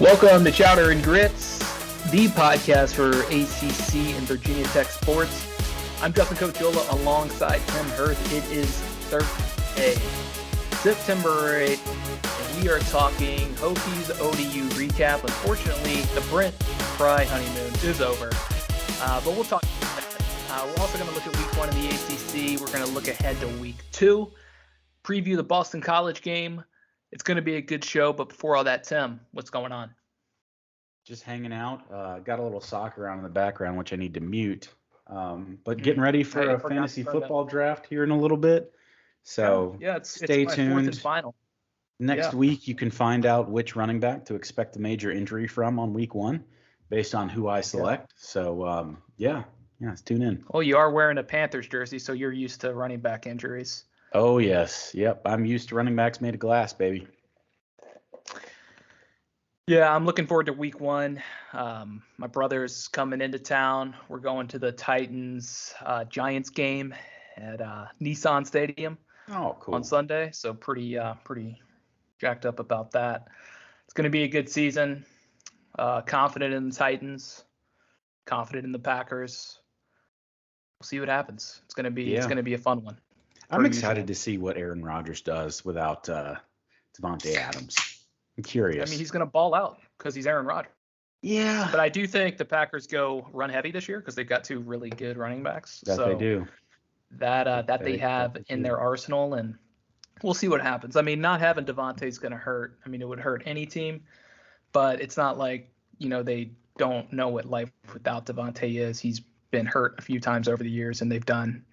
Welcome to Chowder and Grits, the podcast for ACC and Virginia Tech sports. I'm Justin Cochiola alongside Tim Hirth. It is Thursday, September 8th, and we are talking Hokies ODU recap. Unfortunately, the Brent Pry honeymoon is over, but we'll talk about that. We're also going to look at week one of the ACC. We're going to look ahead to week two, preview the Boston College game. It's going to be a good show, but before all that, Tim, what's going on? Just hanging out. Got a little soccer on in the background, which I need to mute. But getting ready for a fantasy football draft here in a little bit. So stay tuned. Final. Next week, you can find out which running back to expect a major injury from on week one based on who I select. So, let's tune in. Well, you are wearing a Panthers jersey, so you're used to running back injuries. Oh, yes. Yep. I'm used to running backs made of glass, baby. Yeah, I'm looking forward to week one. My brother's coming into town. We're going to the Titans Giants game at Nissan Stadium on Sunday. So pretty jacked up about that. It's going to be a good season. Confident in the Titans. Confident in the Packers. We'll see what happens. It's going to be a fun one. I'm excited to see what Aaron Rodgers does without Devontae Adams. I'm curious. I mean, he's going to ball out because he's Aaron Rodgers. Yeah. But I do think the Packers go run heavy this year because they've got two really good running backs. They do. That they have in their arsenal, and we'll see what happens. I mean, not having Devontae is going to hurt. I mean, it would hurt any team, but it's not like, they don't know what life without Devontae is. He's been hurt a few times over the years, and they've done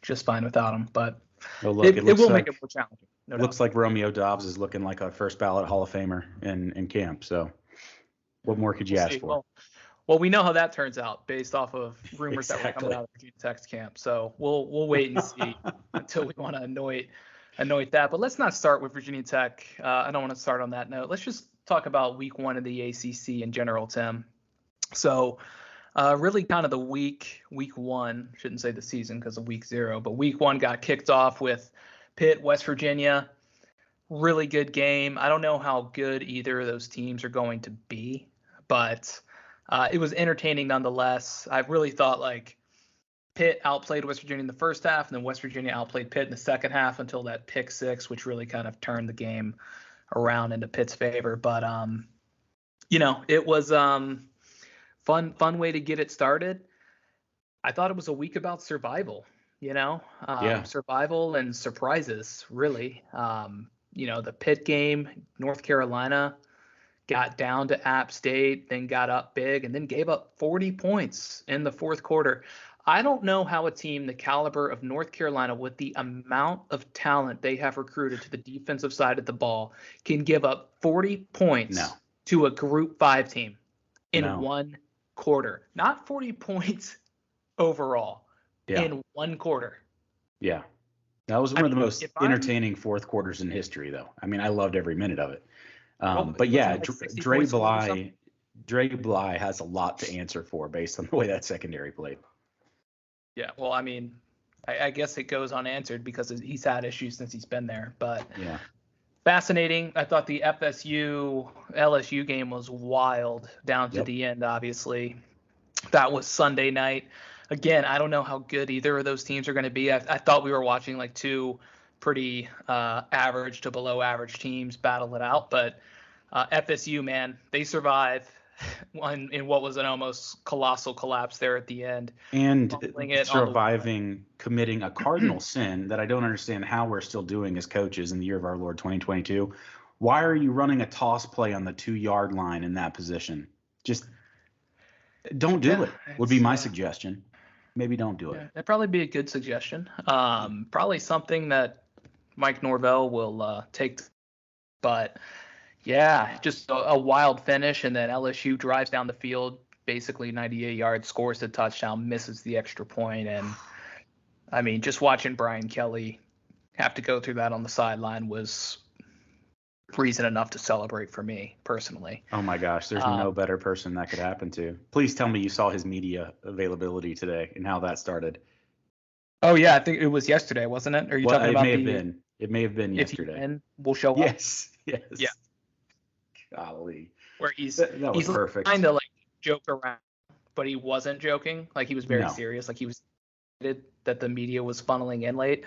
just fine without him. But it will make it more challenging. No doubt. Looks like Romeo Dobbs is looking like a first ballot Hall of Famer in camp. So what more could you ask for? Well, we know how that turns out based off of rumors that were coming out of Virginia Tech's camp. So we'll wait and see until we want to anoint that. But let's not start with Virginia Tech. I don't want to start on that note. Let's just talk about week one of the ACC in general, Tim. So really kind of the week one, shouldn't say the season because of week zero, but week one got kicked off with Pitt, West Virginia. Really good game. I don't know how good either of those teams are going to be, but it was entertaining nonetheless. I really thought Pitt outplayed West Virginia in the first half, and then West Virginia outplayed Pitt in the second half until that pick six, which really kind of turned the game around into Pitt's favor. But it was fun way to get it started. I thought it was a week about survival. Survival and surprises, really. The Pitt game, North Carolina got down to App State, then got up big, and then gave up 40 points in the fourth quarter. I don't know how a team the caliber of North Carolina, with the amount of talent they have recruited to the defensive side of the ball, can give up 40 points to a Group 5 team in one quarter. Not 40 points overall. In one quarter. Yeah. That was one of the most entertaining fourth quarters in history, though. I mean, I loved every minute of it. Dre Bly has a lot to answer for based on the way that secondary played. Yeah, well, I mean, I guess it goes unanswered because he's had issues since he's been there. But fascinating. I thought the FSU-LSU game was wild down to the end, obviously. That was Sunday night. Again, I don't know how good either of those teams are going to be. I thought we were watching two pretty average to below average teams battle it out. But FSU, man, they survived in what was an almost colossal collapse there at the end. And surviving committing a cardinal sin that I don't understand how we're still doing as coaches in the year of our Lord 2022. Why are you running a toss play on the 2-yard line in that position? Just don't do it, would be my suggestion. Maybe don't do it. That'd probably be a good suggestion. Probably something that Mike Norvell will take. But, just a wild finish. And then LSU drives down the field, basically 98 yards, scores the touchdown, misses the extra point. And, I mean, just watching Brian Kelly have to go through that on the sideline was reason enough to celebrate for me personally. Oh my gosh, there's no better person that could happen to. Please tell me you saw his media availability today and how that started. Oh yeah, I think it was yesterday, wasn't it? Are you talking about It may have been yesterday. We'll show up. Yes. Yeah. Golly. where he's perfect. Trying to like joke around, but he wasn't joking. Like he was very serious. Like he was that the media was funneling in late.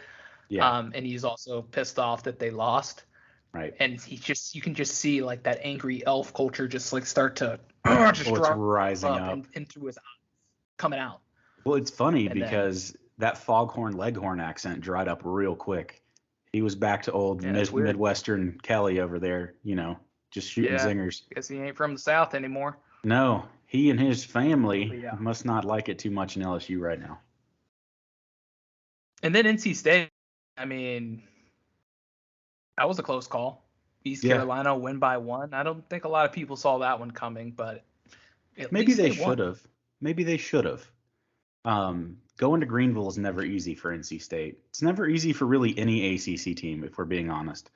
Yeah. And he's also pissed off that they lost. Right. And you can just see like that angry elf culture just like start to it's rising up into his eyes, coming out. Well, it's funny because that foghorn leghorn accent dried up real quick. He was back to old Midwestern Kelly over there, just shooting zingers. Guess he ain't from the South anymore. No, he and his family must not like it too much in LSU right now. And then NC State, I mean, that was a close call. East Carolina win by 1. I don't think a lot of people saw that one coming, but maybe they should have. Maybe they should have. Going to Greenville is never easy for NC State. It's never easy for really any ACC team, if we're being honest.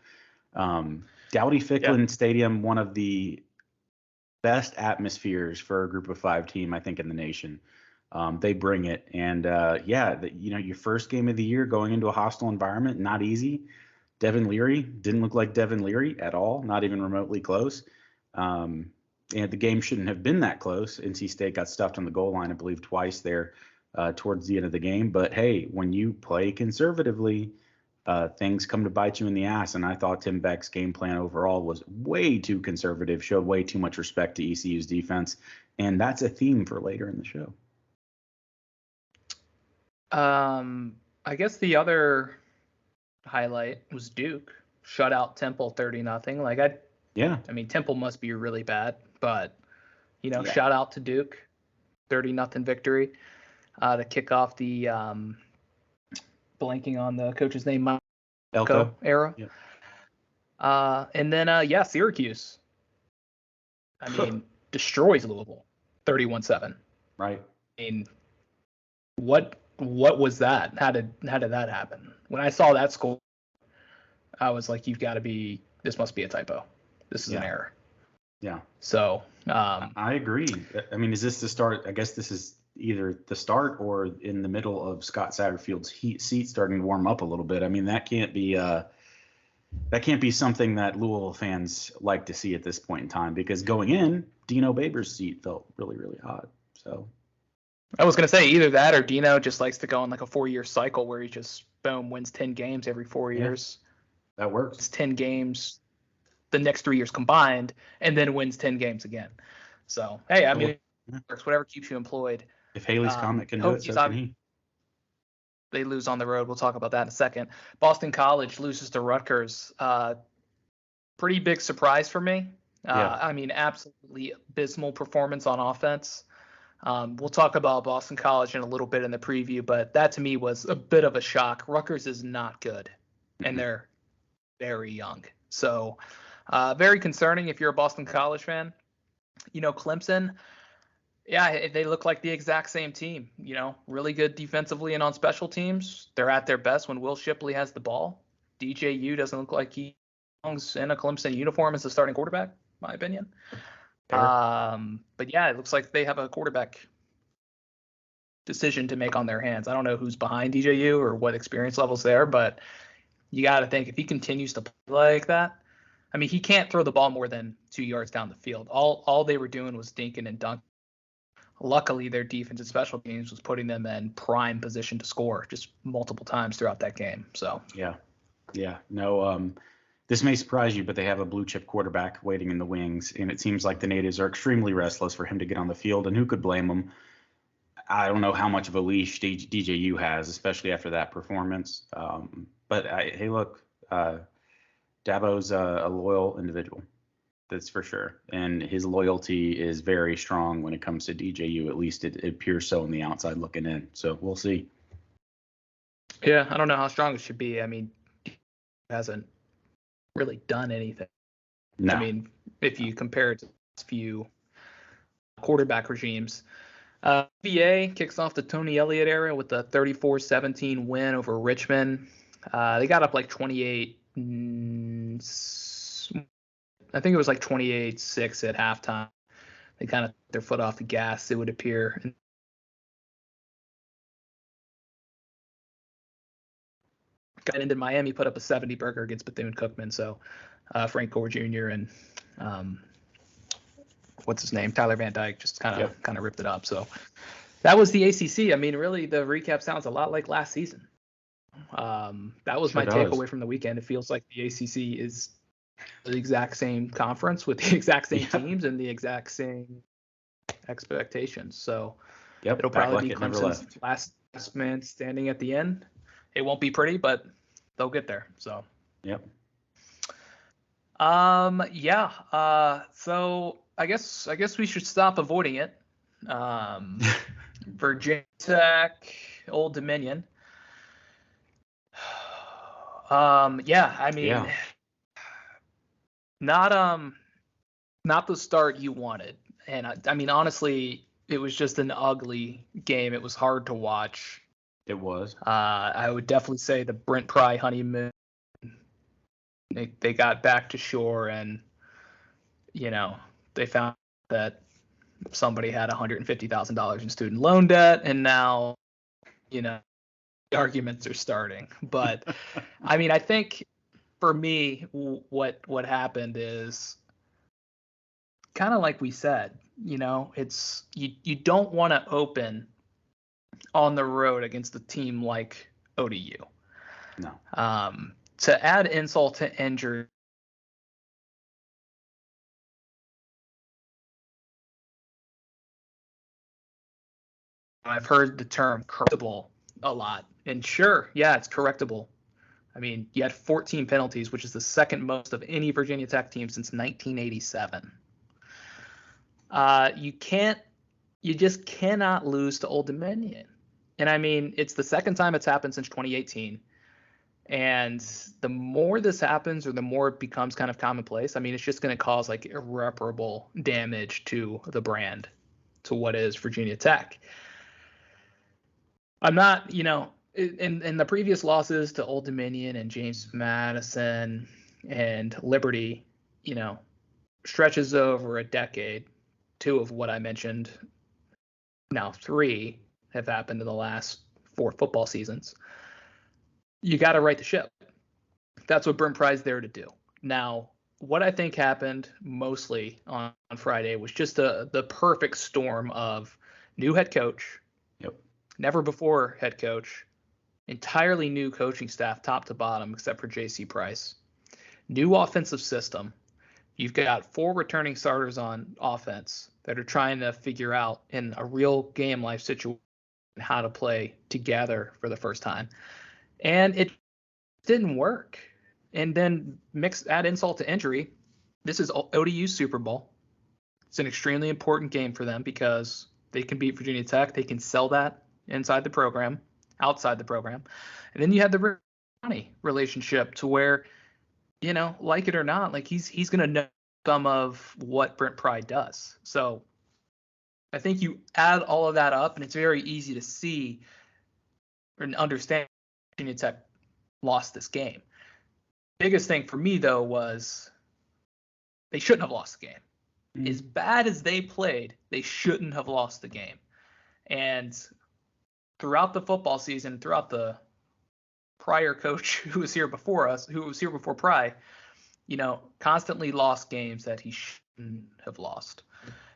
Dowdy-Ficklen Stadium, one of the best atmospheres for a group of 5 team, I think, in the nation. They bring it. And, your first game of the year going into a hostile environment, not easy. Devin Leary didn't look like Devin Leary at all, not even remotely close. And the game shouldn't have been that close. NC State got stuffed on the goal line, I believe, twice there towards the end of the game. But, hey, when you play conservatively, things come to bite you in the ass. And I thought Tim Beck's game plan overall was way too conservative, showed way too much respect to ECU's defense. And that's a theme for later in the show. I guess the other highlight was Duke shut out Temple 30-0. I mean, Temple must be really bad, but shout out to Duke, 30-0 victory to kick off the blanking on the coach's name, Elko era. Yeah. And then Syracuse. I mean, destroys Louisville, 31-7. Right. I mean, what was that? How did that happen? When I saw that score, I was like, this must be a typo. This is an error. Yeah. So I agree. I mean, is this the start? I guess this is either the start or in the middle of Scott Satterfield's seat starting to warm up a little bit. I mean, that can't be something that Louisville fans like to see at this point in time, because going in, Dino Babers' seat felt really, really hot. So I was gonna say either that or Dino just likes to go on like a 4-year cycle where he just wins 10 games every 4 years. That works. It's 10 games the next 3 years combined, and then wins 10 games again. So hey, I mean, it works. Whatever keeps you employed. If Haley's Comet can do it, so can he. They lose on the road. We'll talk about that in a second. Boston College loses to Rutgers. Pretty big surprise for me. I mean, absolutely abysmal performance on offense. We'll talk about Boston College in a little bit in the preview, but that to me was a bit of a shock. Rutgers is not good, and they're very young. So very concerning if you're a Boston College fan. Clemson, they look like the exact same team. Really good defensively and on special teams. They're at their best when Will Shipley has the ball. DJU doesn't look like he belongs in a Clemson uniform as a starting quarterback, in my opinion. But it looks like they have a quarterback decision to make on their hands. I don't know who's behind DJU or what experience level's there, but you got to think if he continues to play like that, I mean, he can't throw the ball more than 2 yards down the field. All they were doing was dinking and dunking. Luckily, their defense and special teams was putting them in prime position to score just multiple times throughout that game. So no. This may surprise you, but they have a blue chip quarterback waiting in the wings, and it seems like the natives are extremely restless for him to get on the field. And who could blame them? I don't know how much of a leash DJU has, especially after that performance. But hey, look, Dabo's a loyal individual. That's for sure. And his loyalty is very strong when it comes to DJU. At least it appears so on the outside looking in. So we'll see. Yeah, I don't know how strong it should be. I mean, he hasn't really done anything. No. I mean, if you compare it to a few quarterback regimes. VA kicks off the Tony Elliott era with a 34-17 win over Richmond. They got up like 28. I think it was like 28-6 at halftime. They kind of took their foot off the gas, it would appear. Got into Miami, put up a 70 burger against Bethune-Cookman. So Frank Gore Jr. and what's his name, Tyler Van Dyke, just kind of ripped it up. So that was the ACC. I mean, really, the recap sounds a lot like last season. That was my takeaway from the weekend. It feels like the ACC is the exact same conference with the exact same teams and the exact same expectations. So it'll probably be Clemson's last man standing at the end. It won't be pretty, but they'll get there. So so I guess we should stop avoiding it. Virginia Tech, Old Dominion. Not the start you wanted. And I mean, honestly, it was just an ugly game. It was hard to watch. It was. I would definitely say the Brent Pry honeymoon. They got back to shore, and they found that somebody had $150,000 in student loan debt, and now the arguments are starting. But I mean, I think for me, what happened is kind of like we said, it's you don't want to open on the road against a team like ODU. No. To add insult to injury, I've heard the term correctable a lot, and sure, it's correctable. I mean, you had 14 penalties, which is the second most of any Virginia Tech team since 1987. You just cannot lose to Old Dominion. And I mean, it's the second time it's happened since 2018. And the more this happens, or the more it becomes kind of commonplace, I mean, it's just going to cause like irreparable damage to the brand, to what is Virginia Tech. I'm not, in the previous losses to Old Dominion and James Madison and Liberty, stretches over a decade. 2 of what I mentioned, now 3 have happened in the last 4 football seasons. You got to right the ship. That's what Brent Pry's there to do. Now, what I think happened mostly on Friday was just the perfect storm of new head coach, never before head coach, entirely new coaching staff top to bottom except for J.C. Price, new offensive system. You've got 4 returning starters on offense that are trying to figure out in a real game life situation how to play together for the first time. And it didn't work. And then add insult to injury. This is ODU's Super Bowl. It's an extremely important game for them because they can beat Virginia Tech. They can sell that inside the program, outside the program. And then you have the money relationship to where, like it or not, like he's going to know some of what Brent Pry does. So I think you add all of that up, and it's very easy to see and understand Virginia Tech lost this game. Biggest thing for me, though, was they shouldn't have lost the game. Mm-hmm. As bad as they played, they shouldn't have lost the game. And throughout the football season, throughout the prior coach who was here before us, who was here before Pry, constantly lost games that he shouldn't have lost.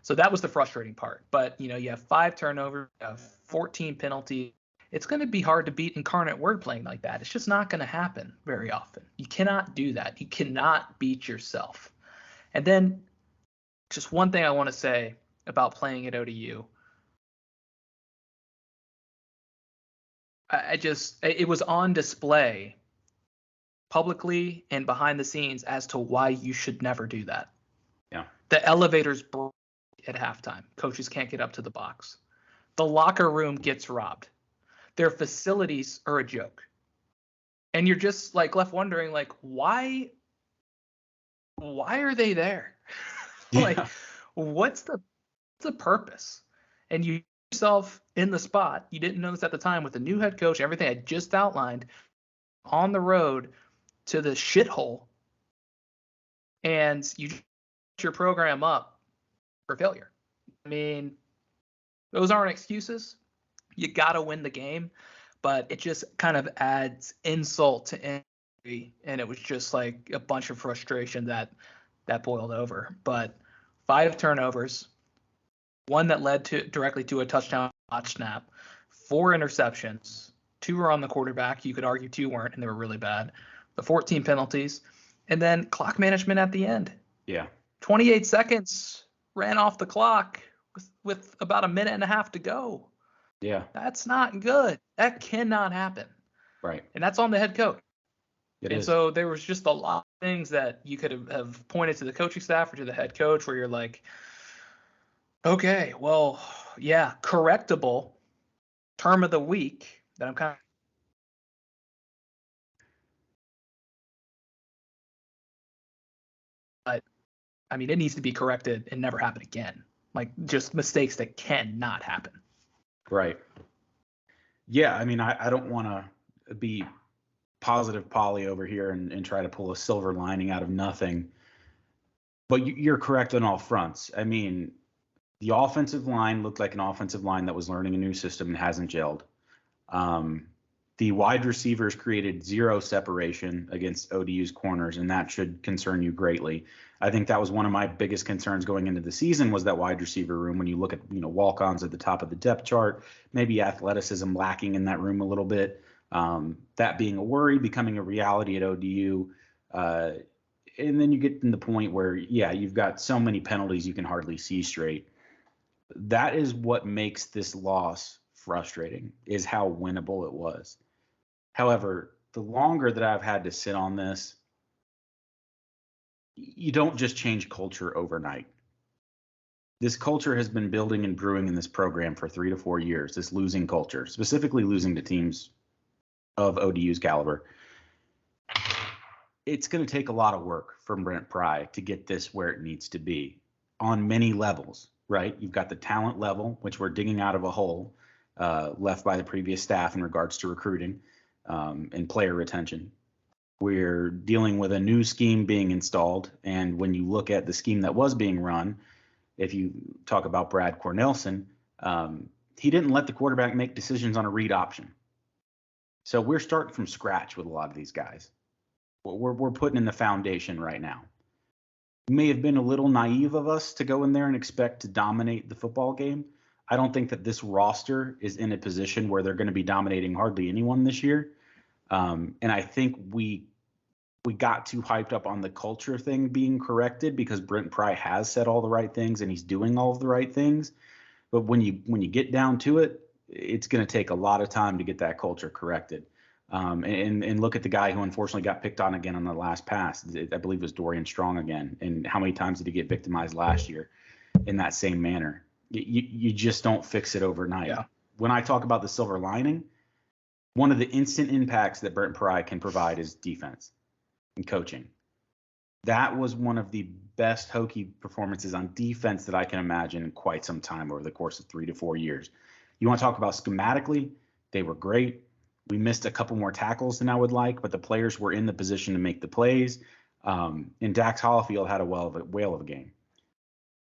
So that was the frustrating part. But, you have 5 turnovers, you have 14 penalties. It's going to be hard to beat Incarnate Word playing like that. It's just not going to happen very often. You cannot do that. You cannot beat yourself. And then just one thing I want to say about playing at ODU. It was on display publicly and behind the scenes as to why you should never do that. Yeah. The elevators break at halftime. Coaches can't get up to the box. The locker room gets robbed. Their facilities are a joke. And you're just like left wondering, like, why are they there? Like, what's the purpose? And you yourself in the spot, you didn't know this at the time, with the new head coach, everything I just outlined, on the road to the shithole, and you set your program up for failure. I mean, those aren't excuses. You got to win the game, but it just kind of adds insult to injury, and it was just like a bunch of frustration that boiled over. But 5 turnovers, 1 that led directly to a touchdown botch snap, 4 interceptions, 2 were on the quarterback. You could argue 2 weren't, and they were really bad. The 14 penalties, and then clock management at the end. Yeah. 28 seconds ran off the clock with about a minute and a half to go. Yeah. That's not good. That cannot happen. Right. And that's on the head coach. It and is. So there was just a lot of things that you could have pointed to the coaching staff or to the head coach where you're like, okay, well, yeah, correctable term of the week that I'm kind of. But, I mean, it needs to be corrected and never happen again. Like, just mistakes that cannot happen. Right. Yeah, I mean, I don't want to be positive Polly over here and try to pull a silver lining out of nothing. But you're correct on all fronts. I mean, the offensive line looked like an offensive line that was learning a new system and hasn't gelled. The wide receivers created 0 separation against ODU's corners, and that should concern you greatly. I think that was one of my biggest concerns going into the season was that wide receiver room. When you look at, walk-ons at the top of the depth chart, maybe athleticism lacking in that room a little bit. That being a worry, becoming a reality at ODU. And then you get to the point where, you've got so many penalties you can hardly see straight. That is what makes this loss frustrating, is how winnable it was. However, the longer that I've had to sit on this, you don't just change culture overnight. This culture has been building and brewing in this program for 3 to 4 years, this losing culture, specifically losing to teams of ODU's caliber. It's going to take a lot of work from Brent Pry to get this where it needs to be on many levels, right? You've got the talent level, which we're digging out of a hole left by the previous staff in regards to recruiting and player retention. We're dealing with a new scheme being installed. And when you look at the scheme that was being run, if you talk about Brad Cornelson, he didn't let the quarterback make decisions on a read option. So we're starting from scratch with a lot of these guys. We're putting in the foundation right now. It may have been a little naive of us to go in there and expect to dominate the football game. I don't think that this roster is in a position where they're going to be dominating hardly anyone this year. And I think we got too hyped up on the culture thing being corrected because Brent Pry has said all the right things and he's doing all of the right things. But when you get down to it, it's going to take a lot of time to get that culture corrected. And look at the guy who unfortunately got picked on again on the last pass. I believe it was Dorian Strong again. And how many times did he get victimized last year in that same manner? You just don't fix it overnight. Yeah. When I talk about the silver lining, one of the instant impacts that Brent Pry can provide is defense and coaching. That was one of the best Hokie performances on defense that I can imagine in quite some time over the course of 3 to 4 years. You want to talk about schematically, they were great. We missed a couple more tackles than I would like, but the players were in the position to make the plays. And Dax Hollifield had a whale of a game.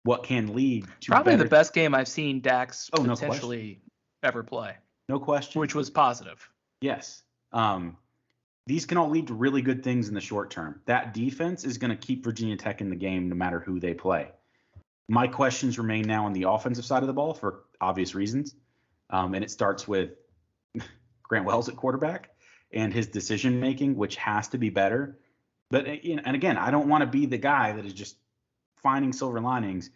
What can lead to probably the best game I've seen Dax potentially ever play. No question. Which was positive. Yes. These can all lead to really good things in the short term. That defense is going to keep Virginia Tech in the game no matter who they play. My questions remain now on the offensive side of the ball for obvious reasons. And it starts with Grant Wells at quarterback and his decision making, which has to be better. But and again, I don't want to be the guy that is just finding silver linings.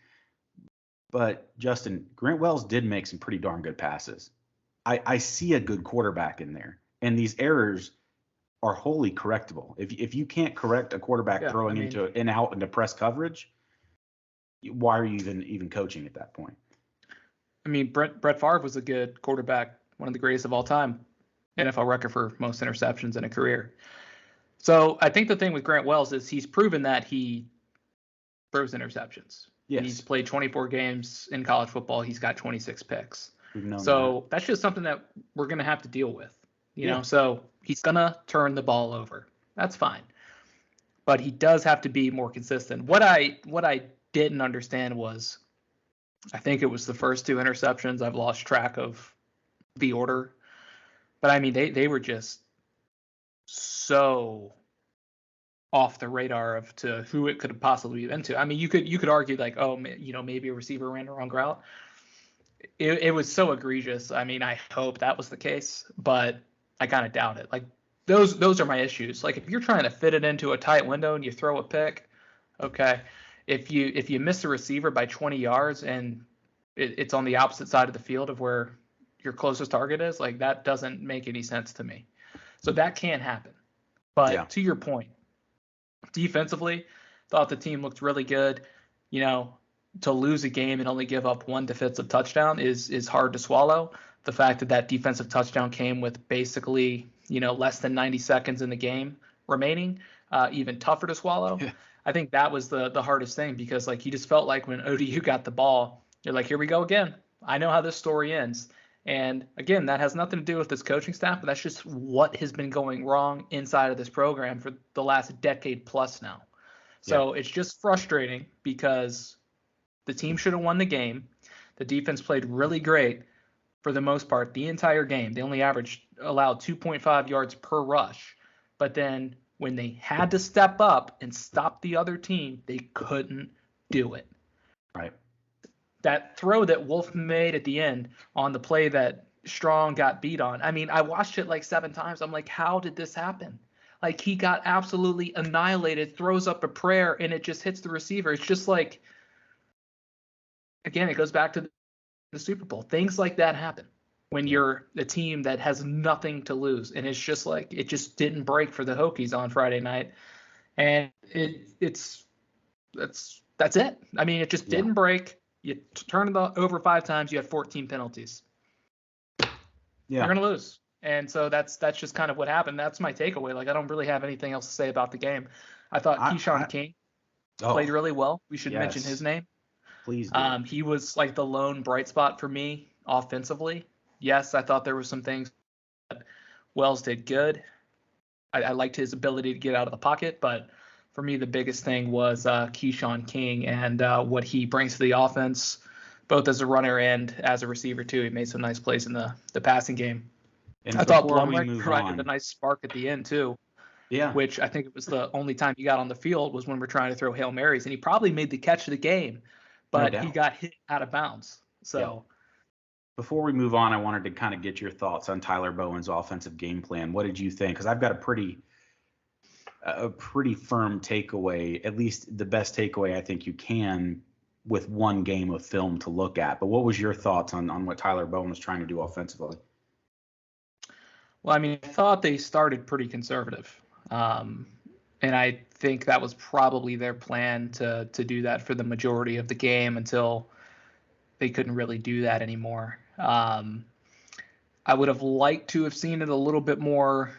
But Justin, Grant Wells did make some pretty darn good passes. I see a good quarterback in there, and these errors are wholly correctable. If you can't correct a quarterback throwing into and out into press coverage, why are you even coaching at that point? I mean, Brett Favre was a good quarterback, one of the greatest of all time, NFL record for most interceptions in a career. So I think the thing with Grant Wells is he's proven that he throws interceptions. Yes. He's played 24 games in college football. He's got 26 picks. We've known so that's just something that we're going to have to deal with, you know? So he's going to turn the ball over. That's fine. But he does have to be more consistent. What I didn't understand was, I think it was the first 2 interceptions. I've lost track of the order. But I mean, they were just so off the radar of to who it could have possibly been to. I mean, you could argue like, oh, maybe a receiver ran the wrong route. It was so egregious. I mean, I hope that was the case, but I kind of doubt it. Like those are my issues. Like if you're trying to fit it into a tight window and you throw a pick, okay. If you miss a receiver by 20 yards and it's on the opposite side of the field of where your closest target is, like that doesn't make any sense to me. So that can't happen. But to your point, defensively, thought the team looked really good. To lose a game and only give up one defensive touchdown is hard to swallow. The fact that defensive touchdown came with basically, less than 90 seconds in the game remaining, even tougher to swallow. Yeah. I think that was the hardest thing because like you just felt like when ODU got the ball, you're like, here we go again. I know how this story ends. And again, that has nothing to do with this coaching staff, but that's just what has been going wrong inside of this program for the last decade plus now. So It's just frustrating because the team should have won the game. The defense played really great for the most part the entire game. They only allowed 2.5 yards per rush. But then when they had to step up and stop the other team, they couldn't do it. Right. That throw that Wolf made at the end on the play that Strong got beat on. I mean, I watched it like 7 times. I'm like, how did this happen? Like he got absolutely annihilated, throws up a prayer, and it just hits the receiver. It's just like, again, it goes back to the Super Bowl. Things like that happen when you're a team that has nothing to lose. And it's just like, it just didn't break for the Hokies on Friday night. And that's it. I mean, it just didn't break. You turn it over 5 times, you have 14 penalties. Yeah. You're going to lose. And so that's just kind of what happened. That's my takeaway. Like, I don't really have anything else to say about the game. I thought Keyshawn King played really well. We should mention his name. Please do. He was like the lone bright spot for me offensively. Yes, I thought there were some things that Wells did good. I liked his ability to get out of the pocket, but for me, the biggest thing was Keyshawn King and what he brings to the offense, both as a runner and as a receiver, too. He made some nice plays in the passing game. And I thought Blumreich provided a nice spark at the end, too. Yeah. Which I think it was the only time he got on the field was when we're trying to throw Hail Marys. And he probably made the catch of the game, but he got hit out of bounds. So before we move on, I wanted to kind of get your thoughts on Tyler Bowen's offensive game plan. What did you think? Because I've got a pretty firm takeaway, at least the best takeaway I think you can with one game of film to look at. But what was your thoughts on what Tyler Bowen was trying to do offensively? Well, I mean, I thought they started pretty conservative. And I think that was probably their plan to do that for the majority of the game until they couldn't really do that anymore. I would have liked to have seen it a little bit more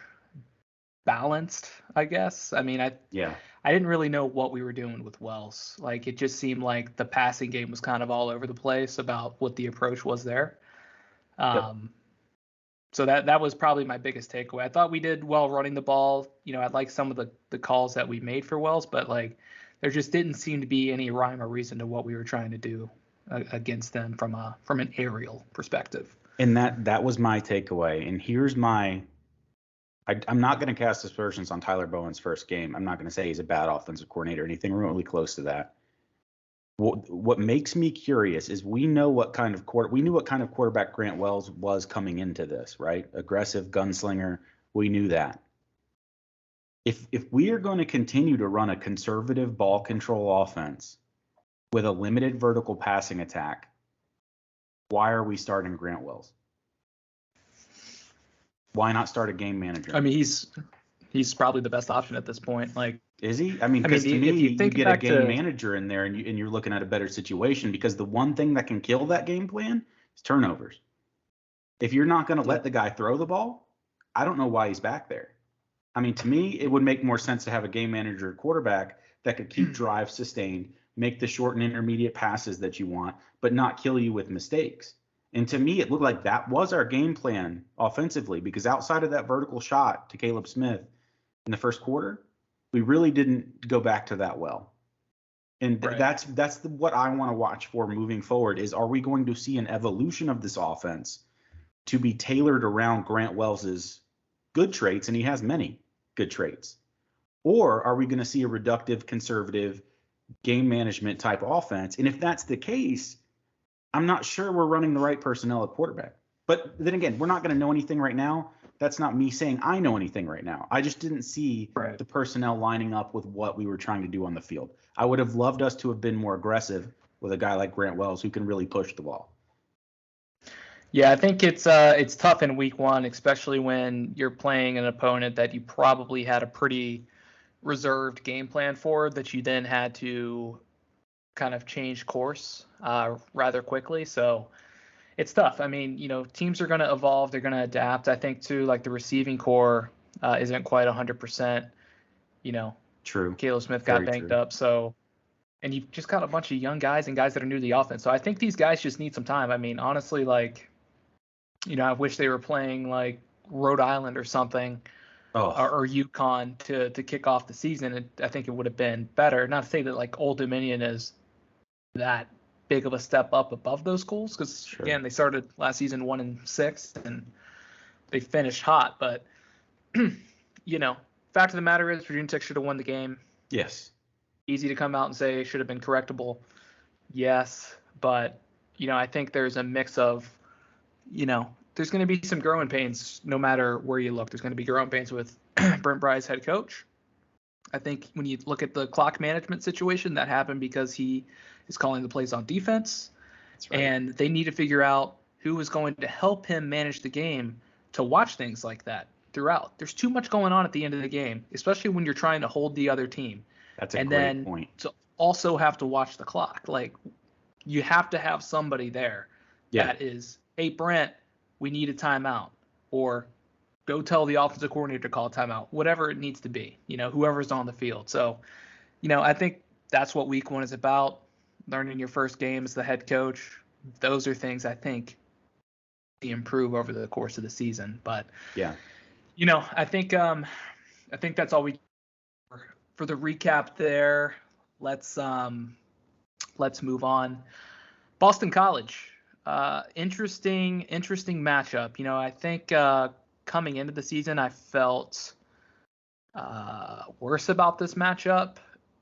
balanced, I guess. I mean, I didn't really know what we were doing with Wells. Like, it just seemed like the passing game was kind of all over the place about what the approach was there. So that was probably my biggest takeaway. I thought we did well running the ball. I like some of the calls that we made for Wells, but like there just didn't seem to be any rhyme or reason to what we were trying to do against them from an aerial perspective. And that was my takeaway. And here's I'm not going to cast aspersions on Tyler Bowen's first game. I'm not going to say he's a bad offensive coordinator or anything remotely close to that. What makes me curious is we knew what kind of quarterback Grant Wells was coming into this, right? Aggressive gunslinger. We knew that. If we are going to continue to run a conservative ball control offense with a limited vertical passing attack, why are we starting Grant Wells? Why not start a game manager? I mean, he's probably the best option at this point. Like, is he? I mean, because to me, you get a game manager in there and you're looking at a better situation, because the one thing that can kill that game plan is turnovers. If you're not going to let the guy throw the ball, I don't know why he's back there. I mean, to me, it would make more sense to have a game manager quarterback that could keep drives sustained, make the short and intermediate passes that you want, but not kill you with mistakes. And to me, it looked like that was our game plan offensively, because outside of that vertical shot to Caleb Smith in the first quarter, we really didn't go back to that well. And that's what I want to watch for moving forward is, are we going to see an evolution of this offense to be tailored around Grant Wells's good traits? And he has many good traits. Or are we going to see a reductive, conservative, game management type offense? And if that's the case, I'm not sure we're running the right personnel at quarterback. But then again, we're not going to know anything right now. That's not me saying I know anything right now. I just didn't see the personnel lining up with what we were trying to do on the field. I would have loved us to have been more aggressive with a guy like Grant Wells who can really push the ball. Yeah, I think it's tough in week one, especially when you're playing an opponent that you probably had a pretty reserved game plan for, that you then had to kind of change course rather quickly. So it's tough. I mean, teams are going to evolve. They're going to adapt. I think, too, like the receiving core isn't quite 100%. True. Caleb Smith got banged up. So, and you've just got a bunch of young guys and guys that are new to the offense. So I think these guys just need some time. I mean, honestly, like, I wish they were playing like Rhode Island or something. Or UConn to kick off the season. I think it would have been better. Not to say that like Old Dominion is that big of a step up above those schools, because again, they started last season 1-6 and they finished hot. But fact of the matter is Virginia Tech should have won the game. Yes. Easy to come out and say it should have been correctable. Yes, but I think there's a mix of there's going to be some growing pains no matter where you look. There's going to be growing pains with Brent Bry's head coach. I think when you look at the clock management situation, that happened because he is calling the plays on defense. That's right. And they need to figure out who is going to help him manage the game to watch things like that throughout. There's too much going on at the end of the game, especially when you're trying to hold the other team. That's a great point. To also have to watch the clock. Like, you have to have somebody there that is, hey, Brent, we need a timeout, or go tell the offensive coordinator to call a timeout, whatever it needs to be, whoever's on the field. So, I think that's what week one is about, learning your first game as the head coach. Those are things I think improve over the course of the season. But, I think that's all we for the recap there. Let's move on. Boston College. Interesting matchup. I think coming into the season, I felt worse about this matchup.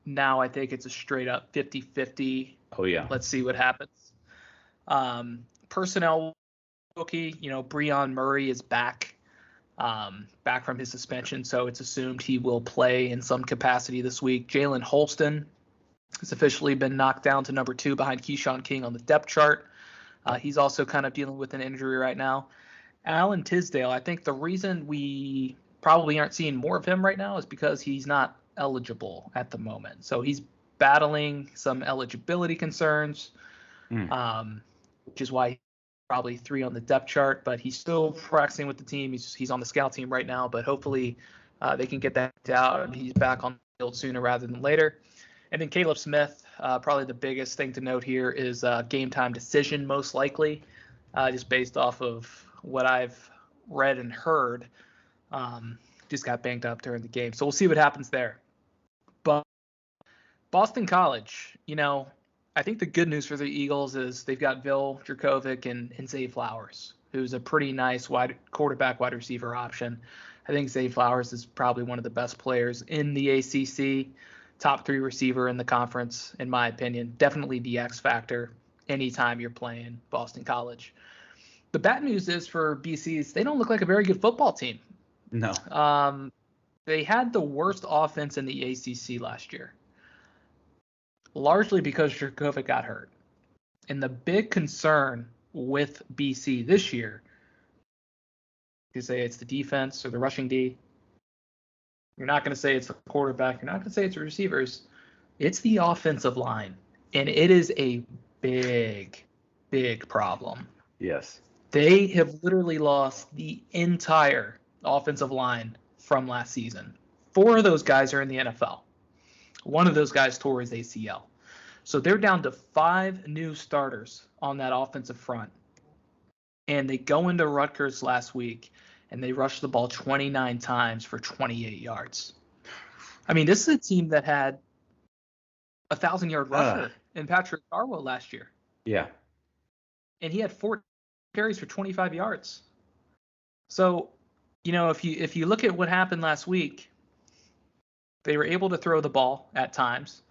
Now I think it's a straight up 50-50. Oh, yeah. Let's see what happens. Personnel Hokie, Breon Murray is back from his suspension, so it's assumed he will play in some capacity this week. Jalen Holston has officially been knocked down to number 2 behind Keyshawn King on the depth chart. He's also kind of dealing with an injury right now. Alan Tisdale, I think the reason we probably aren't seeing more of him right now is because he's not eligible at the moment. So he's battling some eligibility concerns, which is why he's probably 3 on the depth chart. But he's still practicing with the team. He's on the scout team right now, but hopefully they can get that out and he's back on the field sooner rather than later. And then Caleb Smith, probably the biggest thing to note here is game time decision, most likely, just based off of what I've read and heard. Just got banged up during the game. So we'll see what happens there. But Boston College, I think the good news for the Eagles is they've got Vil Dracovic and Zay Flowers, who's a pretty nice wide receiver option. I think Zay Flowers is probably one of the best players in the ACC. Top 3 receiver in the conference, in my opinion. Definitely the X factor anytime you're playing Boston College. The bad news is for BC is they don't look like a very good football team. No. They had the worst offense in the ACC last year, largely because Dracovic got hurt. And the big concern with BC this year, you say it's the defense or the rushing D. You're not going to say it's the quarterback. You're not going to say it's the receivers. It's the offensive line. And it is a big, big problem. Yes. They have literally lost the entire offensive line from last season. 4 of those guys are in the NFL. One of those guys tore his ACL. So they're down to 5 new starters on that offensive front. And they go into Rutgers last week, and they rushed the ball 29 times for 28 yards. I mean, this is a team that had a 1,000-yard rusher in Patrick Darwell last year. Yeah. And he had 4 carries for 25 yards. So, if you look at what happened last week, They were able to throw the ball at times.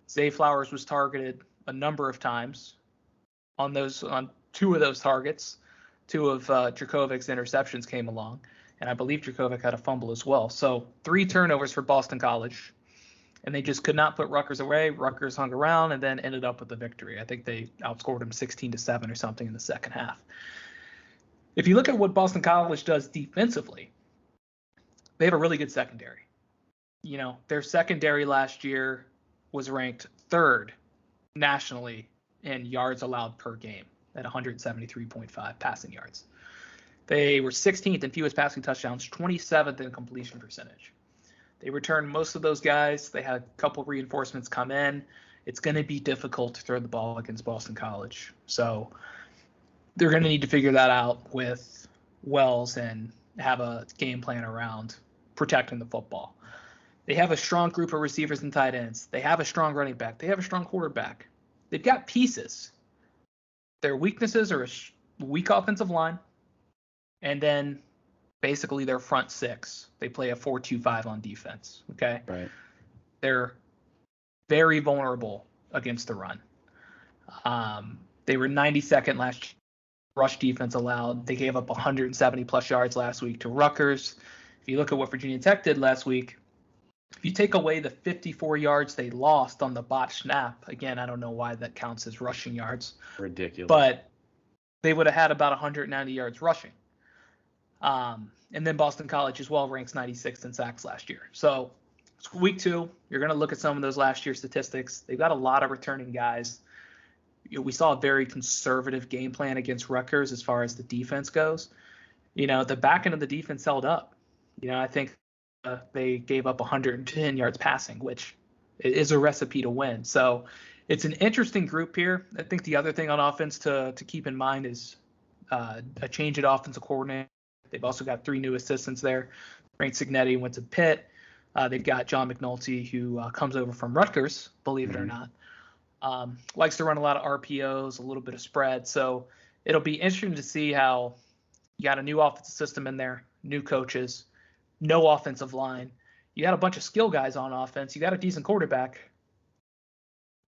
Zay Flowers was targeted a number of times on 2 of those targets. 2 of Drakovic's interceptions came along, and I believe Drakovic had a fumble as well. So 3 turnovers for Boston College, and they just could not put Rutgers away. Rutgers hung around and then ended up with the victory. I think they outscored them 16-7 or something in the second half. If you look at what Boston College does defensively, they have a really good secondary. You know, their secondary last year was ranked 3rd nationally in yards allowed per game at 173.5 passing yards. They were 16th in fewest passing touchdowns, 27th in completion percentage. They returned most of those guys. They had a couple reinforcements come in. It's going to be difficult to throw the ball against Boston College. So they're going to need to figure that out with Wells and have a game plan around protecting the football. They have a strong group of receivers and tight ends. They have a strong running back. They have a strong quarterback. They've got pieces. Their weaknesses are a weak offensive line, and then basically their front 6. They play a 4-2-5 on defense. Okay. Right. They're very vulnerable against the run. They were 92nd last year. Rush defense allowed. They gave up 170 plus yards last week to Rutgers. If you look at what Virginia Tech did last week, if you take away the 54 yards they lost on the botched snap, again, I don't know why that counts as rushing yards. Ridiculous. But they would have had about 190 yards rushing. And then Boston College as well ranks 96th in sacks last year. So it's week 2. You're going to look at some of those last year statistics. They've got a lot of returning guys. We saw a very conservative game plan against Rutgers as far as the defense goes. You know, the back end of the defense held up. You know, I think they gave up 110 yards passing, which is a recipe to win. So it's an interesting group here. I think the other thing on offense to keep in mind is a change at offensive coordinator. They've also got 3 new assistants there. Frank Signetti went to Pitt. They've got John McNulty, who comes over from Rutgers, believe it or not. Likes to run a lot of RPOs, a little bit of spread. So it'll be interesting to see how you got a new offensive system in there, new coaches, no offensive line. You got a bunch of skill guys on offense. You got a decent quarterback,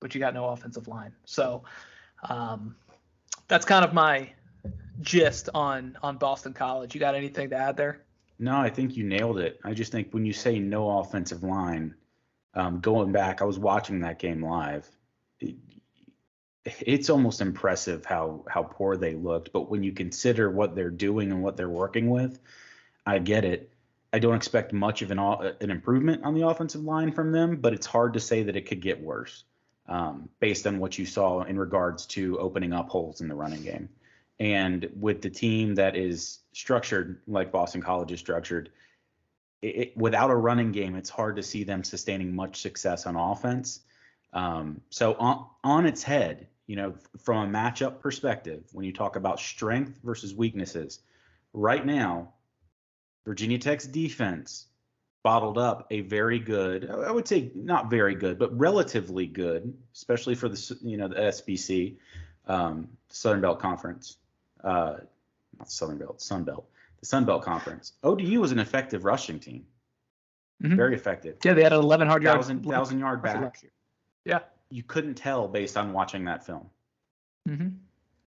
but you got no offensive line. So that's kind of my gist on Boston College. You got anything to add there? No, I think you nailed it. I just think when you say no offensive line, going back, I was watching that game live. It's almost impressive how poor they looked. But when you consider what they're doing and what they're working with, I get it. I don't expect much of an improvement on the offensive line from them, but it's hard to say that it could get worse based on what you saw in regards to opening up holes in the running game. And with the team that is structured like Boston College is structured, without a running game, it's hard to see them sustaining much success on offense. So on its head, you know, from a matchup perspective, when you talk about strength versus weaknesses, right now, Virginia Tech's defense bottled up a very good, I would say not very good, but relatively good, especially for the SBC, Southern Belt Conference, not Southern Belt, Sun Belt, the Sun Belt Conference. ODU was an effective rushing team, very effective. Yeah, they had an 1,000 yard back. Yeah. You couldn't tell based on watching that film. Mm-hmm.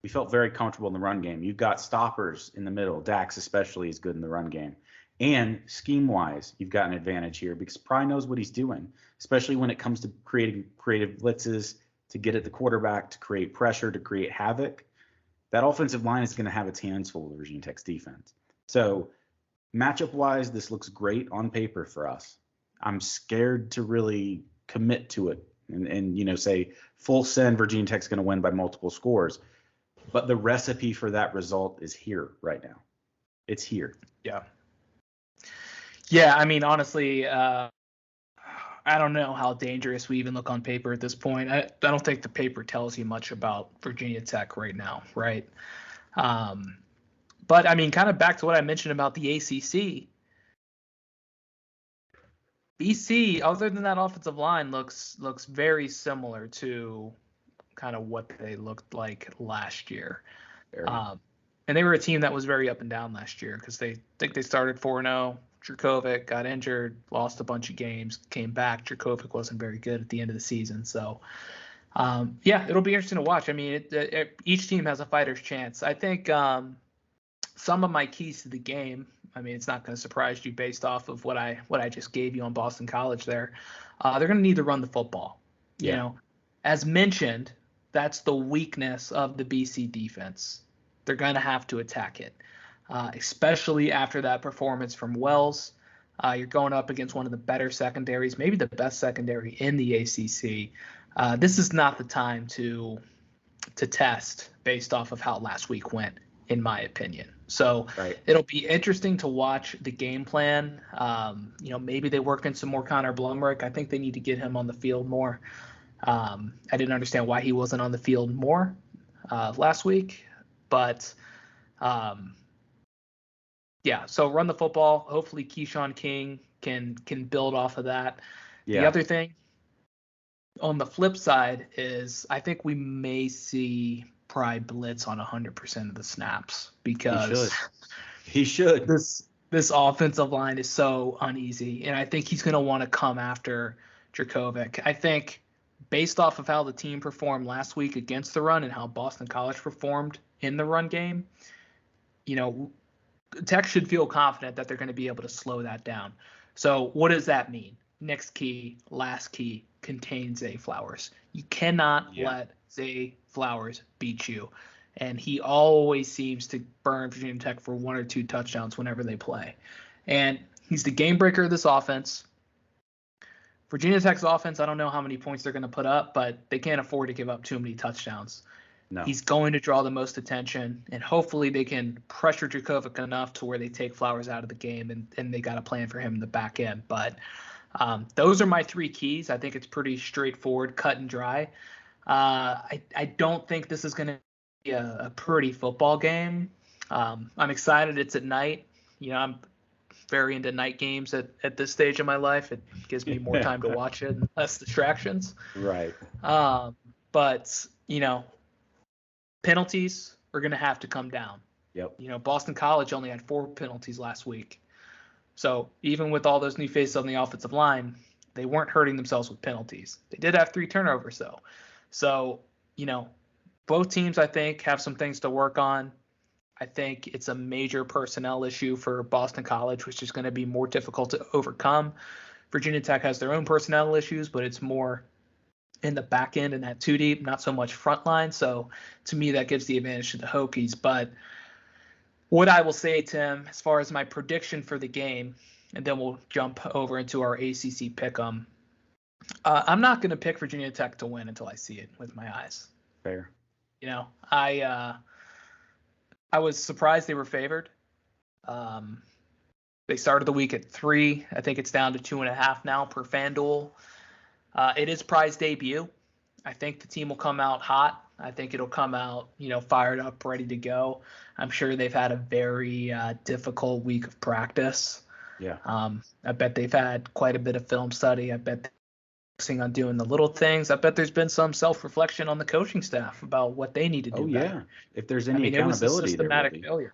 We felt very comfortable in the run game. You've got stoppers in the middle. Dax especially is good in the run game. And scheme-wise, you've got an advantage here because Pry knows what he's doing, especially when it comes to creating creative blitzes to get at the quarterback, to create pressure, to create havoc. That offensive line is going to have its hands full with Virginia Tech's defense. So matchup-wise, this looks great on paper for us. I'm scared to really commit to it and say full send Virginia Tech's going to win by multiple scores. But the recipe for that result is here right now. It's here. Yeah. Yeah, I mean, honestly, I don't know how dangerous we even look on paper at this point. I don't think the paper tells you much about Virginia Tech right now, right? But, I mean, kind of back to what I mentioned about the ACC, BC, other than that offensive line, looks very similar to kind of what they looked like last year. And they were a team that was very up and down last year because they started 4-0, Dracovic got injured, lost a bunch of games, came back. Dracovic wasn't very good at the end of the season. So, it'll be interesting to watch. I mean, each team has a fighter's chance. I think some of my keys to the game, I mean, it's not going to surprise you based off of what I just gave you on Boston College there. They're going to need to run the football. You know, as mentioned, that's the weakness of the BC defense. They're going to have to attack it, especially after that performance from Wells. You're going up against one of the better secondaries, maybe the best secondary in the ACC. This is not the time to test based off of how last week went, in my opinion. So It'll be interesting to watch the game plan. Maybe they work in some more Connor Blumrick. I think they need to get him on the field more. I didn't understand why he wasn't on the field more last week, but so run the football. Hopefully Keyshawn King can build off of that. Yeah. The other thing on the flip side is I think we may see Pry blitz on 100% of the snaps because he should. This offensive line is so uneasy, and I think he's going to want to come after Dracovic. I think based off of how the team performed last week against the run and how Boston College performed in the run game, Tech should feel confident that they're going to be able to slow that down. So what does that mean? Next key, last key, contain Zay Flowers. You cannot let Zay Flowers beat you. And he always seems to burn Virginia Tech for 1 or 2 touchdowns whenever they play. And he's the game breaker of this offense. Virginia Tech's offense, I don't know how many points they're going to put up, but they can't afford to give up too many touchdowns. No. He's going to draw the most attention, and hopefully they can pressure Dracovic enough to where they take Flowers out of the game, and they got a plan for him in the back end. But those are my 3 keys. I think it's pretty straightforward, cut and dry. I don't think this is going to be a pretty football game. I'm excited it's at night. I'm very into night games at this stage of my life. It gives me more time to watch it and less distractions. Right. But, penalties are going to have to come down. Yep. Boston College only had 4 penalties last week. So even with all those new faces on the offensive line, they weren't hurting themselves with penalties. They did have 3 turnovers, though. So, both teams, I think, have some things to work on. I think it's a major personnel issue for Boston College, which is going to be more difficult to overcome. Virginia Tech has their own personnel issues, but it's more in the back end and that 2 deep, not so much front line. So to me, that gives the advantage to the Hokies. But what I will say, Tim, as far as my prediction for the game, and then we'll jump over into our ACC pick'em. I'm not going to pick Virginia Tech to win until I see it with my eyes. Fair. I was surprised they were favored. They started the week at 3. I think it's down to 2.5 now per FanDuel. It is Pry's debut. I think the team will come out hot. I think it'll come out, fired up, ready to go. I'm sure they've had a very difficult week of practice. Yeah. I bet they've had quite a bit of film study. I bet they're focusing on doing the little things. I bet there's been some self-reflection on the coaching staff about what they need to do better. Yeah. If there's any accountability, it was a systematic failure.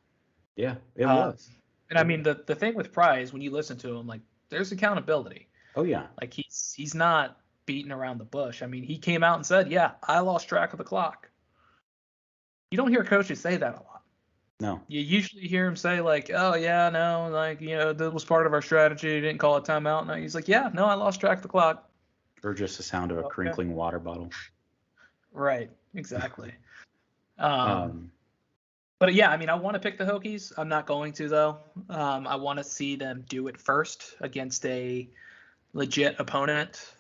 Yeah, it was. And I mean, the thing with Pry is when you listen to him, like, there's accountability. Oh yeah. Like he's not beating around the bush. I mean, he came out and said, "Yeah, I lost track of the clock." You don't hear coaches say that a lot. No. You usually hear him say like, "Oh yeah, no, like that was part of our strategy. Didn't call a timeout." No, he's like, "Yeah, no, I lost track of the clock." Or just the sound of a crinkling water bottle. Right. Exactly. But yeah, I mean, I want to pick the Hokies. I'm not going to though. I want to see them do it first against a legit opponent,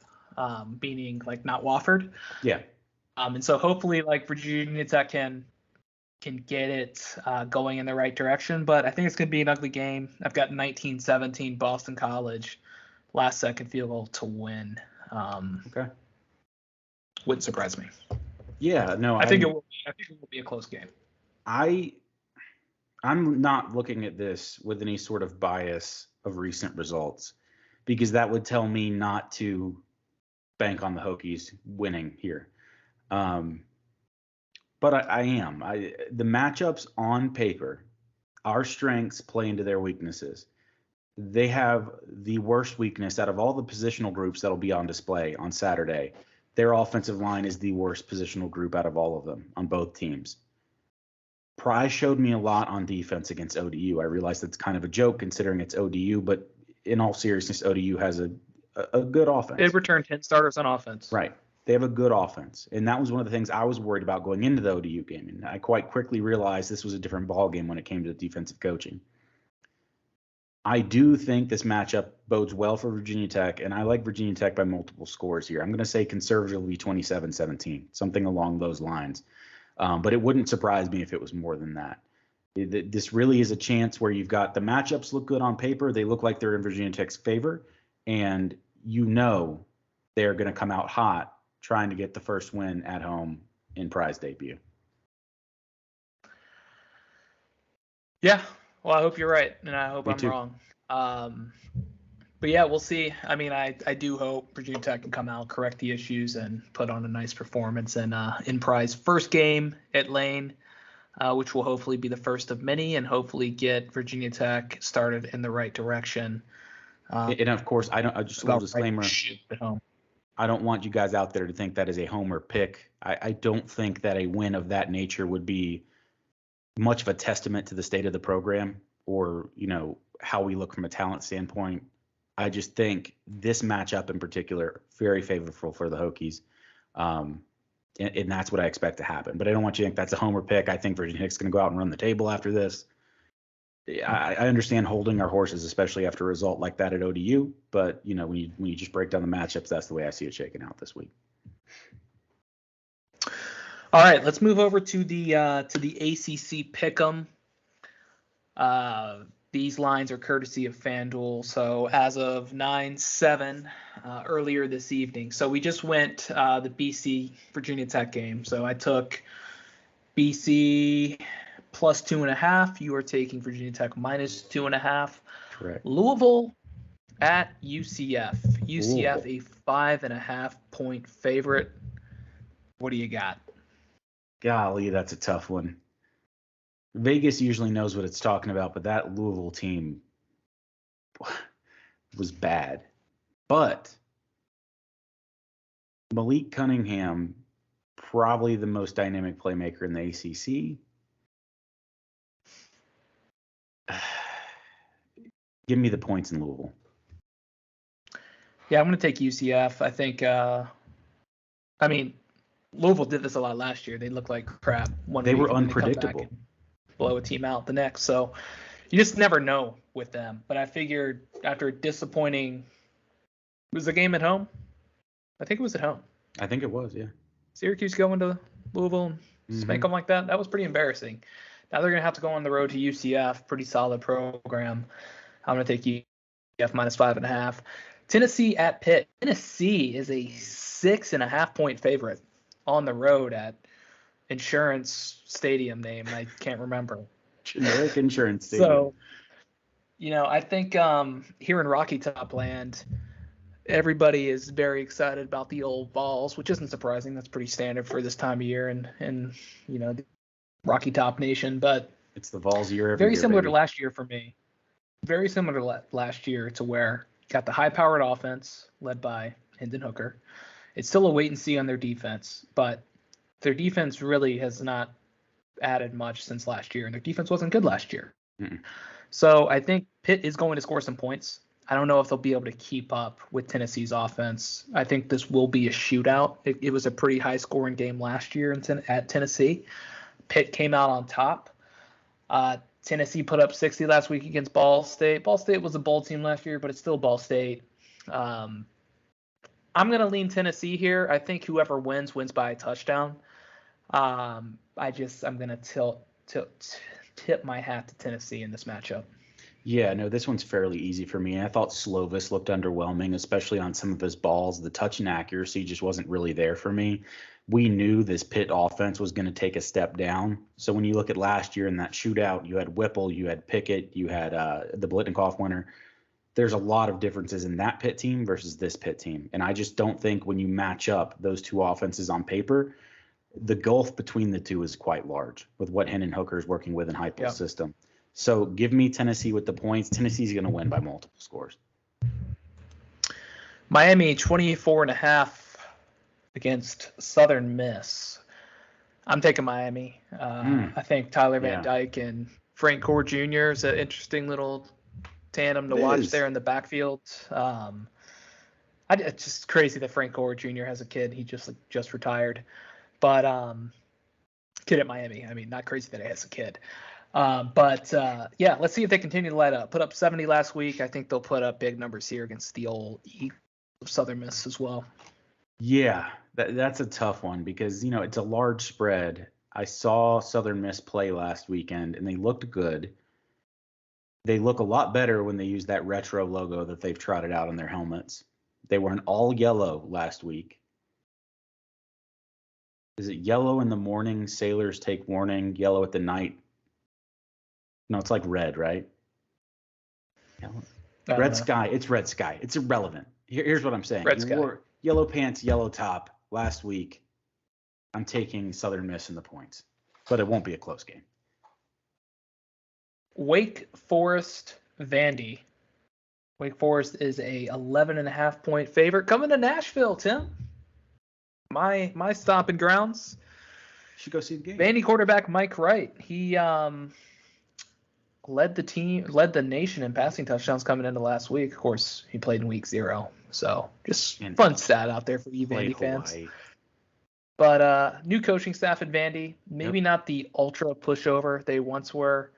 meaning like not Wofford. Yeah. And so hopefully like Virginia Tech can get it going in the right direction. But I think it's going to be an ugly game. I've got 19-17 Boston College, last second field goal to win. Okay. Wouldn't surprise me. Yeah, no, I think it will be a close game. I'm not looking at this with any sort of bias of recent results, because that would tell me not to bank on the Hokies winning here. But I am. The matchups on paper, our strengths play into their weaknesses. they have the worst weakness out of all the positional groups that'll be on display on Saturday. Their offensive line is the worst positional group out of all of them on both teams. Prize showed me a lot on defense against ODU. I realize that's kind of a joke considering it's ODU, but in all seriousness, ODU has a good offense. They returned 10 starters on offense. Right. They have a good offense. And that was one of the things I was worried about going into the ODU game. And I quite quickly realized this was a different ball game when it came to defensive coaching. I do think this matchup bodes well for Virginia Tech, and I like Virginia Tech by multiple scores here. I'm going to say conservatively 27-17, something along those lines. But it wouldn't surprise me if it was more than that. This really is a chance where you've got the matchups look good on paper. They look like they're in Virginia Tech's favor, and you know they're going to come out hot trying to get the first win at home in Prize debut. Yeah. Well, I hope you're right, and I hope Me I'm too. wrong. But yeah, we'll see. I mean, I do hope Virginia Tech can come out, correct the issues, and put on a nice performance in Prize first game at Lane, which will hopefully be the first of many, and hopefully get Virginia Tech started in the right direction. And of course, just a little disclaimer. At home. I don't want you guys out there to think that is a homer pick. I don't think that a win of that nature would be much of a testament to the state of the program or, how we look from a talent standpoint. I just think this matchup in particular, very favorable for the Hokies. And that's what I expect to happen. But I don't want you to think that's a homer pick. I think Virginia Tech's going to go out and run the table after this. I understand holding our horses, especially after a result like that at ODU. But, when you just break down the matchups, that's the way I see it shaking out this week. All right, let's move over to the ACC Pick'em. These lines are courtesy of FanDuel. So as of 9/7 earlier this evening. So we just went the BC Virginia Tech game. So I took BC plus 2.5. You are taking Virginia Tech minus 2.5. Correct. Louisville at UCF. UCF a 5.5 point favorite. What do you got? Golly, that's a tough one. Vegas usually knows what it's talking about, but that Louisville team was bad. But Malik Cunningham, probably the most dynamic playmaker in the ACC. Give me the points in Louisville. Yeah, I'm going to take UCF. I think, Louisville did this a lot last year. They looked like crap. They were unpredictable. Blow a team out the next. So you just never know with them. But I figured after a disappointing – was the game at home? I think it was at home. I think it was, yeah. Syracuse going to Louisville and spank them like that? That was pretty embarrassing. Now they're going to have to go on the road to UCF. Pretty solid program. I'm going to take UCF minus 5.5. Tennessee at Pitt. Tennessee is a 6.5 point favorite on the road at Insurance Stadium name. I can't remember. Generic Insurance Stadium. So, I think here in Rocky Top land, everybody is very excited about the old Vols, which isn't surprising. That's pretty standard for this time of year in the Rocky Top Nation. But it's the Vols year. Very similar to last year for me. Very similar to last year to where got the high-powered offense led by Hendon Hooker. It's still a wait and see on their defense, but their defense really has not added much since last year, and their defense wasn't good last year. So I think Pitt is going to score some points. I don't know if they'll be able to keep up with Tennessee's offense. I think this will be a shootout. It was a pretty high-scoring game last year at Tennessee. Pitt came out on top. Tennessee put up 60 last week against Ball State. Ball State was a bowl team last year, but it's still Ball State. I'm going to lean Tennessee here. I think whoever wins by a touchdown. I'm going to tip my hat to Tennessee in this matchup. Yeah, no, this one's fairly easy for me. I thought Slovis looked underwhelming, especially on some of his balls. The touch and accuracy just wasn't really there for me. We knew this Pitt offense was going to take a step down. So when you look at last year in that shootout, you had Whipple, you had Pickett, you had the Blitnikoff winner. There's a lot of differences in that Pitt team versus this Pitt team. And I just don't think when you match up those two offenses on paper, the gulf between the two is quite large with what Hendon Hooker is working with in Heupel's system. So give me Tennessee with the points. Tennessee's going to win by multiple scores. Miami 24.5 against Southern Miss. I'm taking Miami. I think Tyler Van Dyke and Frank Gore Jr. is an interesting little tandem to watch there in the backfield. It's just crazy that Frank Gore Jr. has a kid. He just retired, but kid at Miami. I mean, not crazy that he has a kid. But let's see if they continue to light up. Put up 70 last week. I think they'll put up big numbers here against the old Eagles of Southern Miss as well. Yeah, that's a tough one because, it's a large spread. I saw Southern Miss play last weekend, and they looked good. They look a lot better when they use that retro logo that they've trotted out on their helmets. They were in all yellow last week. Is it yellow in the morning, sailors take warning, yellow at the night? No, it's like red, right? Red sky. It's red sky. It's irrelevant. Here's what I'm saying. Red sky. Wore yellow pants, yellow top last week. I'm taking Southern Miss in the points, but it won't be a close game. Wake Forest, Vandy. Wake Forest is a 11.5 point favorite coming to Nashville, Tim. My stomping grounds. Should go see the game. Vandy quarterback Mike Wright. He led the nation in passing touchdowns coming into last week. Of course, he played in week 0. So just fun stat out there for you Vandy fans. But new coaching staff at Vandy, maybe not the ultra pushover they once were.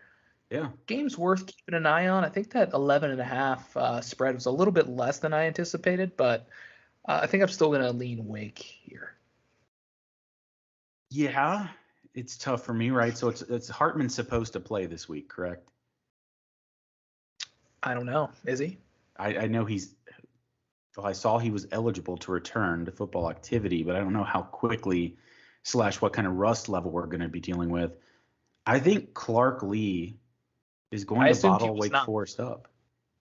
Yeah. Games worth keeping an eye on. I think that 11.5 spread was a little bit less than I anticipated, but I think I'm still going to lean Wake here. Yeah, it's tough for me, right? So it's Hartman's supposed to play this week, correct? I don't know. Is he? I know I saw he was eligible to return to football activity, but I don't know how quickly / what kind of rust level we're going to be dealing with. I think Clark Lee is going to bottle Wake Forest up.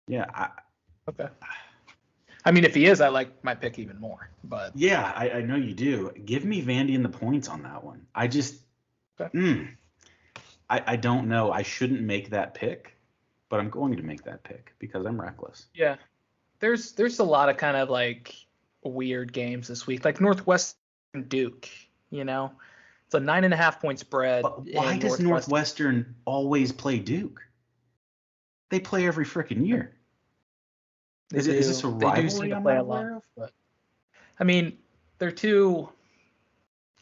Yeah. Okay. I mean, if he is, I like my pick even more. But yeah, I know you do. Give me Vandy in the points on that one. I just, I don't know. I shouldn't make that pick, but I'm going to make that pick because I'm reckless. Yeah. There's a lot of kind of like weird games this week, like Northwestern Duke. It's a 9.5 point spread. But why does Northwestern always play Duke? They play every freaking year. Is this a rivalry I'm not aware of? But, I mean, they're two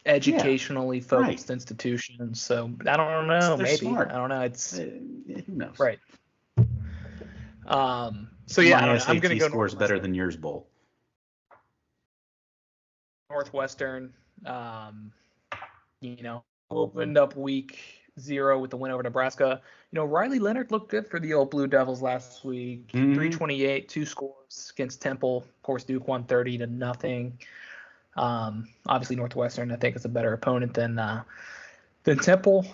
educationally focused institutions, so I don't know. Maybe smart. I don't know. It's who knows? Right. So yeah, my I'm going to go scores better than yours, Bull. Northwestern, opened up week 0 with the win over Nebraska. Riley Leonard looked good for the old Blue Devils last week. 328, 2 scores against Temple. Of course, Duke won 30-0. Obviously, Northwestern, I think, is a better opponent than Temple.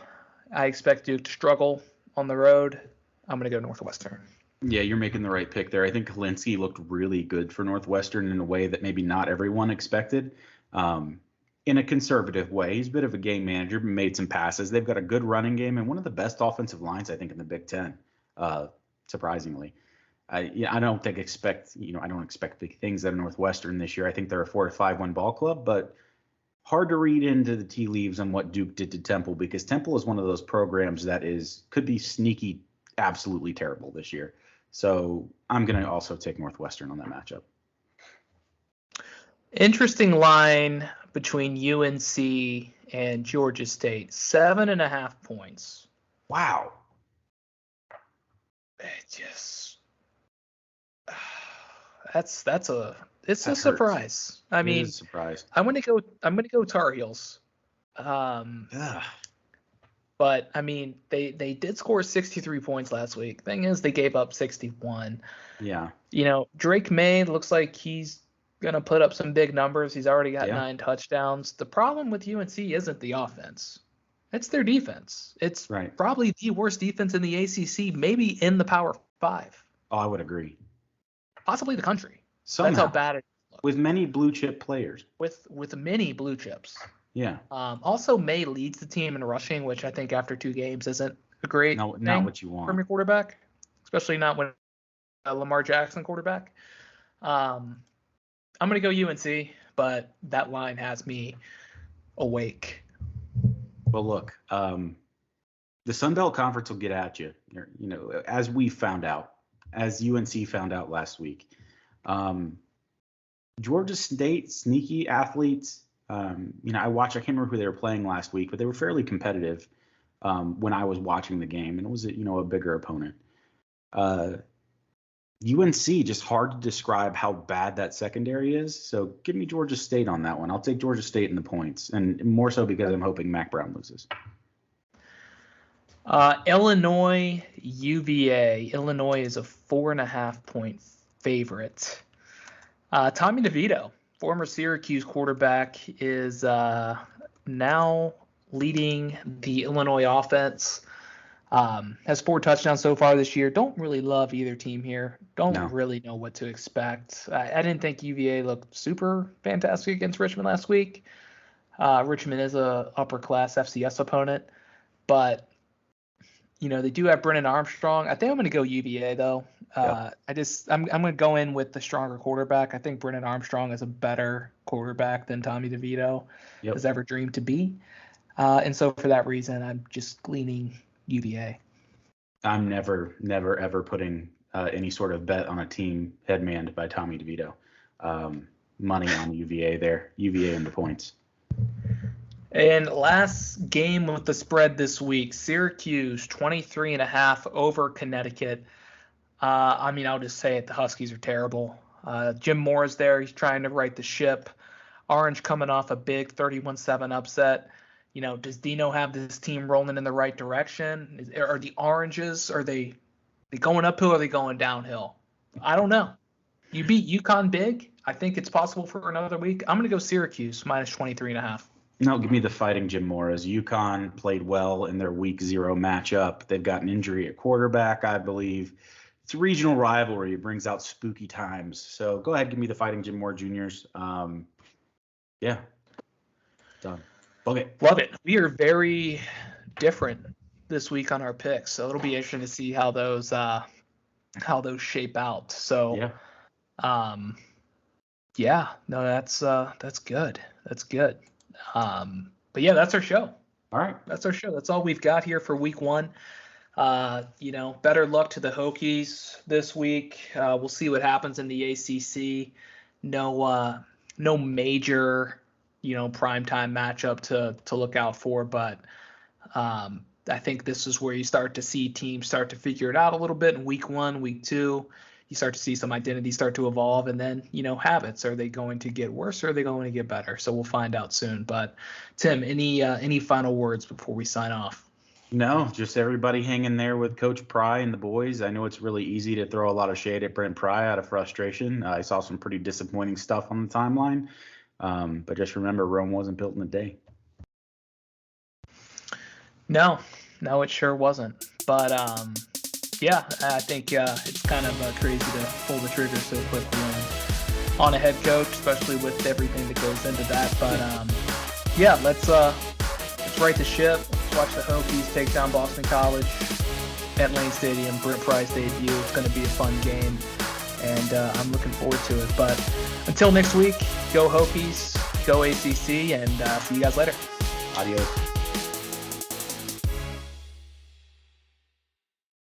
I expect Duke to struggle on the road. I'm going to go Northwestern. Yeah, you're making the right pick there. I think Kalinsky looked really good for Northwestern in a way that maybe not everyone expected. In a conservative way. He's a bit of a game manager, made some passes. They've got a good running game and one of the best offensive lines, I think, in the Big Ten, surprisingly. I don't expect big things out of Northwestern this year. I think they're a 4-5 ball club, but hard to read into the tea leaves on what Duke did to Temple because Temple is one of those programs that could be sneaky, absolutely terrible this year. So I'm going to also take Northwestern on that matchup. Interesting line between UNC and Georgia State, 7.5 points. Wow. It's a surprise. I mean, it's a surprise. I'm gonna go Tar Heels. But I mean, they did score 63 points last week. Thing is, they gave up 61. Yeah. Drake May looks like he's gonna put up some big numbers. He's already got 9 touchdowns. The problem with UNC isn't the offense; it's their defense. It's probably the worst defense in the ACC, maybe in the Power 5. Oh, I would agree. Possibly the country. Somehow. That's how bad it is. With many blue chip players. With many blue chips. Yeah. Also, May leads the team in rushing, which I think after 2 games isn't a great not what you want from your quarterback, especially not when Lamar Jackson quarterback. I'm going to go UNC, but that line has me awake. Well, look, the Sun Belt Conference will get at you. You know, as we found out, as UNC found out last week. Georgia State, sneaky athletes. You know, I can't remember who they were playing last week, but they were fairly competitive when I was watching the game, and it was, you know, a bigger opponent. UNC, just hard to describe how bad that secondary is. So give me Georgia State on that one. I'll take Georgia State in the points, and more so because I'm hoping Mac Brown loses. Illinois, UVA. Illinois is a 4.5-point favorite. Tommy DeVito, former Syracuse quarterback, is now leading the Illinois offense. Has 4 touchdowns so far this year. Don't really love either team here. Don't really know what to expect. I didn't think UVA looked super fantastic against Richmond last week. Richmond is a upper-class FCS opponent, but you know, they do have Brennan Armstrong. I think I'm going to go UVA though. I'm going to go in with the stronger quarterback. I think Brennan Armstrong is a better quarterback than Tommy DeVito has ever dreamed to be. And so for that reason, I'm just leaning UVA. I'm never ever putting any sort of bet on a team headmanned by Tommy DeVito. Money on UVA there. UVA in the points. And last game with the spread this week, Syracuse 23.5 over Connecticut. I mean, I'll just say it. The Huskies are terrible. Jim Moore's there. He's trying to right the ship. Orange coming off a big 31-7 upset. You know, does Dino have this team rolling in the right direction? Are the Oranges, are they going uphill or are they going downhill? I don't know. You beat UConn big. I think it's possible for another week. I'm going to go Syracuse minus 23.5. No, give me the Fighting Jim Moras. UConn played well in their week 0 matchup. They've got an injury at quarterback, I believe. It's a regional rivalry. It brings out spooky times. So go ahead, give me the Fighting Jim Moore Juniors. Yeah, done. Okay. Love it. We are very different this week on our picks, so it'll be interesting to see how those shape out. So, that's good. That's good. But yeah, that's our show. All right. That's our show. That's all we've got here for week 1. You know, better luck to the Hokies this week. We'll see what happens in the ACC. No major, you know, primetime matchup to look out for, but I think this is where you start to see teams start to figure it out a little bit in week 1, week 2. You start to see some identities start to evolve, and then, you know, habits. Are they going to get worse or are they going to get better? So we'll find out soon. But Tim, any final words before we sign off? No, just everybody hang in there with Coach Pry and the boys. I know it's really easy to throw a lot of shade at Brent Pry out of frustration. I saw some pretty disappointing stuff on the timeline. But just remember, Rome wasn't built in a day. No, it sure wasn't. But yeah, I think it's kind of crazy to pull the trigger so quickly on a head coach, especially with everything that goes into that. But yeah, let's right the ship. Let's watch the Hokies take down Boston College at Lane Stadium. Brent Pry's debut. It's going to be a fun game, and I'm looking forward to it. But until next week, go Hokies, go ACC, and see you guys later. Adios.